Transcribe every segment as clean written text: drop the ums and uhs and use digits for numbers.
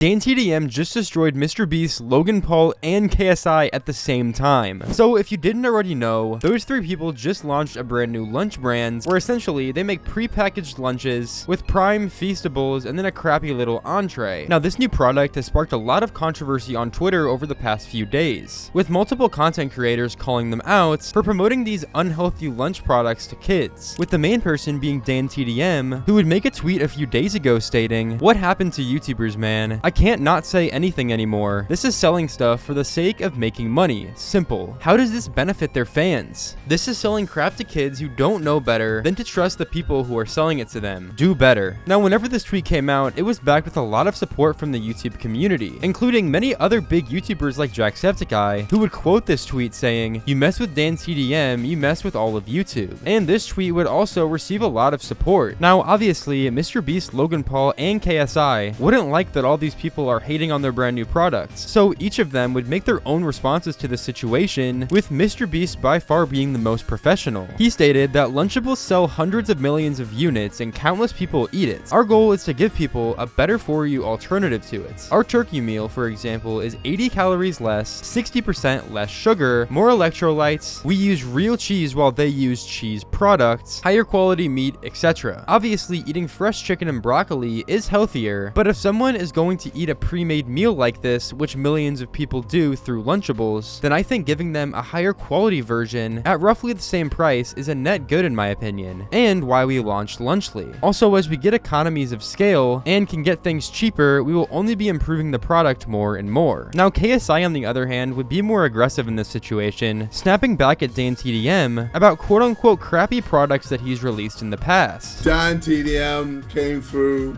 DanTDM just destroyed MrBeast, Logan Paul, and KSI at the same time. So if you didn't already know, those three people just launched a brand new lunch brand where essentially they make pre-packaged lunches with prime feastables and then a crappy little entree. Now this new product has sparked a lot of controversy on Twitter over the past few days, with multiple content creators calling them out for promoting these unhealthy lunch products to kids, with the main person being DanTDM, who would make a tweet a few days ago stating, "What happened to YouTubers, man? I can't not say anything anymore. This is selling stuff for the sake of making money. Simple. How does this benefit their fans? This is selling crap to kids who don't know better than to trust the people who are selling it to them. Do better." Now, whenever this tweet came out, it was backed with a lot of support from the YouTube community, including many other big YouTubers like Jacksepticeye, who would quote this tweet saying, "You mess with DanTDM, you mess with all of YouTube." And this tweet would also receive a lot of support. Now, obviously, MrBeast, Logan Paul, and KSI wouldn't like that all these people are hating on their brand new products, so each of them would make their own responses to the situation, with MrBeast by far being the most professional. He stated that Lunchables sell hundreds of millions of units and countless people eat it. Our goal is to give people a better for you alternative to it. Our turkey meal, for example, is 80 calories less, 60% less sugar, more electrolytes, we use real cheese while they use cheese products, higher quality meat, etc. Obviously, eating fresh chicken and broccoli is healthier, but if someone is going to eat a pre-made meal like this, which millions of people do through Lunchables, then I think giving them a higher quality version at roughly the same price is a net good in my opinion, and why we launched Lunchly. Also, as we get economies of scale and can get things cheaper, we will only be improving the product more and more. Now, KSI on the other hand would be more aggressive in this situation, snapping back at DanTDM about quote-unquote crappy products that he's released in the past. DanTDM came through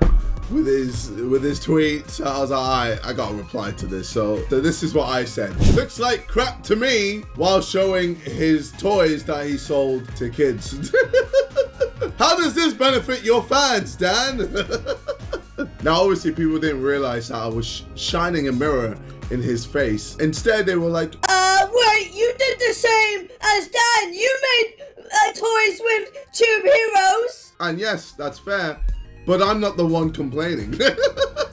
with his tweet, so I was like, alright, I gotta reply to this. So this is what I said. "Looks like crap to me," while showing his toys that he sold to kids. "How does this benefit your fans, Dan?" Now obviously people didn't realize that I was shining a mirror in his face. Instead they were like, wait, you did the same as Dan. You made toys with Tube Heroes. And yes, that's fair, but I'm not the one complaining.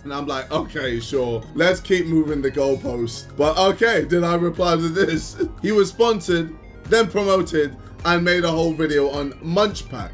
And I'm like, okay, sure, let's keep moving the goalposts. But okay, did I reply to this? He was sponsored, then promoted, and made a whole video on Munch Pack,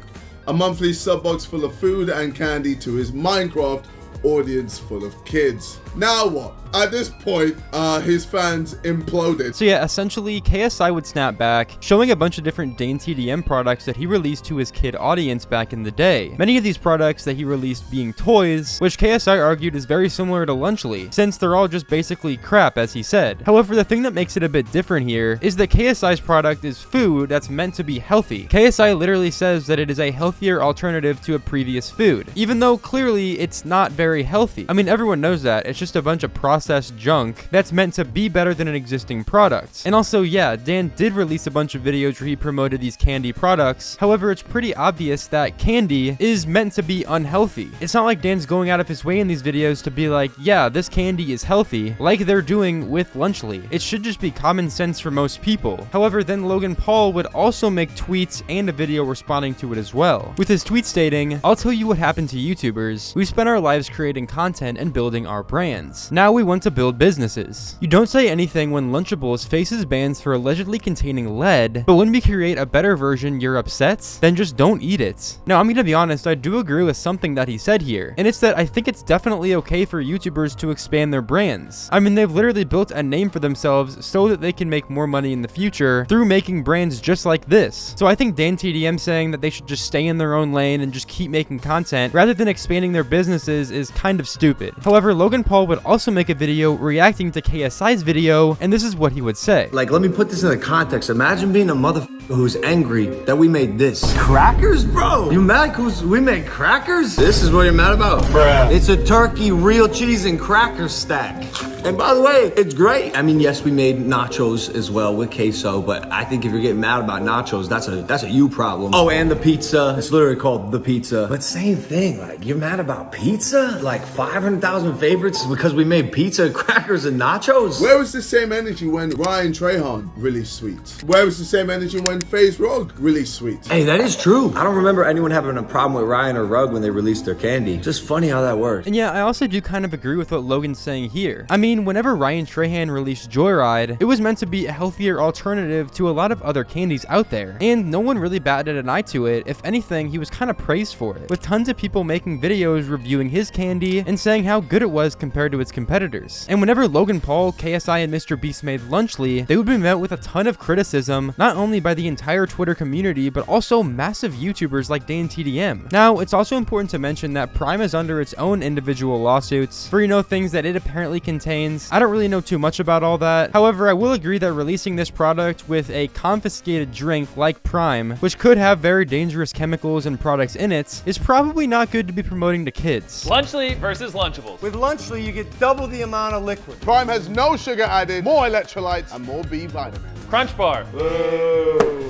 a monthly sub box full of food and candy to his Minecraft audience full of kids. Now what? At this point, his fans imploded. So yeah, essentially, KSI would snap back, showing a bunch of different DanTDM products that he released to his kid audience back in the day. Many of these products that he released being toys, which KSI argued is very similar to Lunchly, since they're all just basically crap, as he said. However, the thing that makes it a bit different here is that KSI's product is food that's meant to be healthy. KSI literally says that it is a healthier alternative to a previous food, even though clearly it's not very healthy. I mean, everyone knows that. It's just a bunch of processed junk that's meant to be better than an existing product. And also, yeah, Dan did release a bunch of videos where he promoted these candy products. However, it's pretty obvious that candy is meant to be unhealthy. It's not like Dan's going out of his way in these videos to be like, yeah, this candy is healthy, like they're doing with Lunchly. It should just be common sense for most people. However, then Logan Paul would also make tweets and a video responding to it as well, with his tweet stating, "I'll tell you what happened to YouTubers. We spent our lives creating content and building our brands. Now we want to build businesses. You don't say anything when Lunchables faces bans for allegedly containing lead, but when we create a better version, you're upset? Then just don't eat it." Now, I'm gonna be honest, I do agree with something that he said here, and it's that I think it's definitely okay for YouTubers to expand their brands. I mean, they've literally built a name for themselves so that they can make more money in the future through making brands just like this. So I think DanTDM saying that they should just stay in their own lane and just keep making content rather than expanding their businesses is kind of stupid. However, Logan Paul would also make a video reacting to KSI's video, and this is what he would say. Like, let me put this in the context. Imagine being a motherfucker who's angry that we made this. Crackers, bro? You mad cause we made crackers? This is what you're mad about? Bruh. It's a turkey, real cheese, and cracker stack. And by the way, it's great. I mean, yes, we made nachos as well with queso, but I think if you're getting mad about nachos, that's a you problem. Oh, and the pizza. It's literally called the pizza. But same thing, like, you're mad about pizza? Like 500,000 favorites because we made pizza, crackers, and nachos? Where was the same energy when Ryan Trahan released sweets? Where was the same energy when FaZe Rug released sweets? Hey, that is true. I don't remember anyone having a problem with Ryan or Rug when they released their candy. Just funny how that works. And yeah, I also do kind of agree with what Logan's saying here. I mean, whenever Ryan Trahan released Joyride, it was meant to be a healthier alternative to a lot of other candies out there, and no one really batted an eye to it. If anything, he was kind of praised for it, with tons of people making videos reviewing his candy and saying how good it was compared to its competitors. And whenever Logan Paul, KSI, and MrBeast made Lunchly, they would be met with a ton of criticism, not only by the entire Twitter community, but also massive YouTubers like DanTDM. Now, it's also important to mention that Prime is under its own individual lawsuits for, things that it apparently contains. I don't really know too much about all that. However, I will agree that releasing this product with a confiscated drink like Prime, which could have very dangerous chemicals and products in it, is probably not good to be promoting to kids. Lunchly versus Lunchables. With Lunchly, you get double the amount of liquid. Prime has no sugar added, more electrolytes, and more B vitamins. Crunch Bar.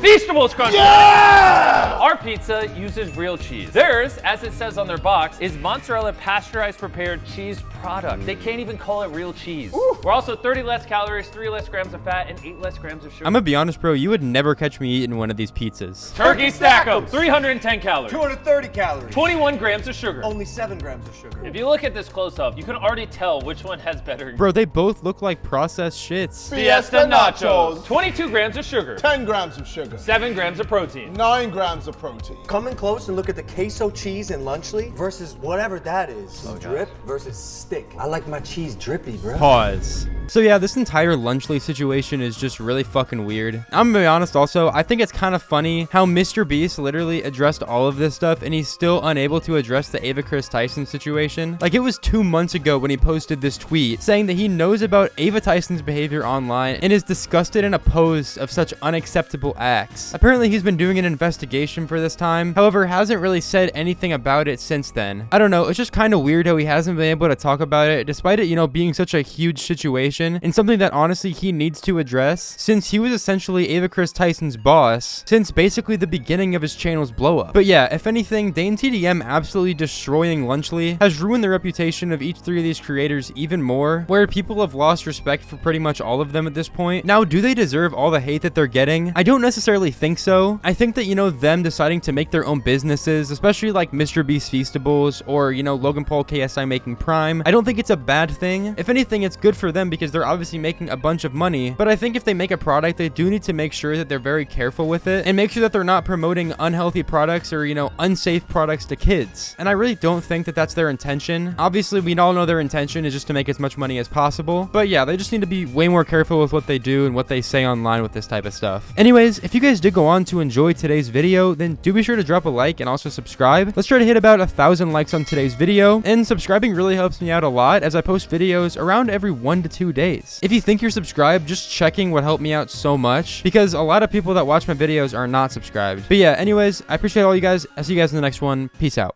Feastables Crunch Bar. Our pizza uses real cheese. Theirs, as it says on their box, is mozzarella pasteurized prepared cheese product. They can't even call it real cheese. We're also 30 less calories, 3 less grams of fat, and 8 less grams of sugar. I'm gonna be honest, bro, you would never catch me eating one of these pizzas. Turkey Stack'em, 310 calories. 230 calories. 21 grams of sugar. Only 7 grams of sugar. If you look at this close up, you can already tell which one has better. Bro, they both look like processed shits. Fiesta Nachos. 22 grams of sugar. 10 grams of sugar. 7 grams of protein. 9 grams of protein. Come in close and look at the queso cheese in Lunchly versus whatever that is. Drip versus stick. I like my cheese drippy, bro. Pause. So yeah, this entire Lunchly situation is just really fucking weird. I'm gonna be honest also, I think it's kind of funny how MrBeast literally addressed all of this stuff and he's still unable to address the Ava Tyson situation. Like, it was 2 months ago when he posted this tweet saying that he knows about Ava Tyson's behavior online and is disgusted and opposed of such unacceptable acts. Apparently he's been doing an investigation for this time, however hasn't really said anything about it since then. I don't know, it's just kind of weird how he hasn't been able to talk about it despite it, being such a huge situation and something that honestly he needs to address, since he was essentially Ava Tyson's boss since basically the beginning of his channel's blow up. But yeah, if anything, DanTDM absolutely destroying Lunchly has ruined the reputation of each 3 of these creators even more, where people have lost respect for pretty much all of them at this point. Now, do they deserve all the hate that they're getting? I don't necessarily think so. I think that, them deciding to make their own businesses, especially like MrBeast Feastables or, Logan Paul KSI making Prime, I don't think it's a bad thing. If anything, it's good for them because they're obviously making a bunch of money. But I think if they make a product, they do need to make sure that they're very careful with it and make sure that they're not promoting unhealthy products or, unsafe products to kids. And I really don't think that that's their intention. Obviously, we all know their intention is just to make as much money as possible. But yeah, they just need to be way more careful with what they do and what they say online with this type of stuff. Anyways, if you guys did go on to enjoy today's video, then do be sure to drop a like and also subscribe. Let's try to hit about 1,000 likes on today's video, and subscribing really helps me out a lot as I post videos around every 1 to 2 days. If you think you're subscribed, just checking would help me out so much because a lot of people that watch my videos are not subscribed. But yeah, anyways, I appreciate all you guys. I'll see you guys in the next one. Peace out.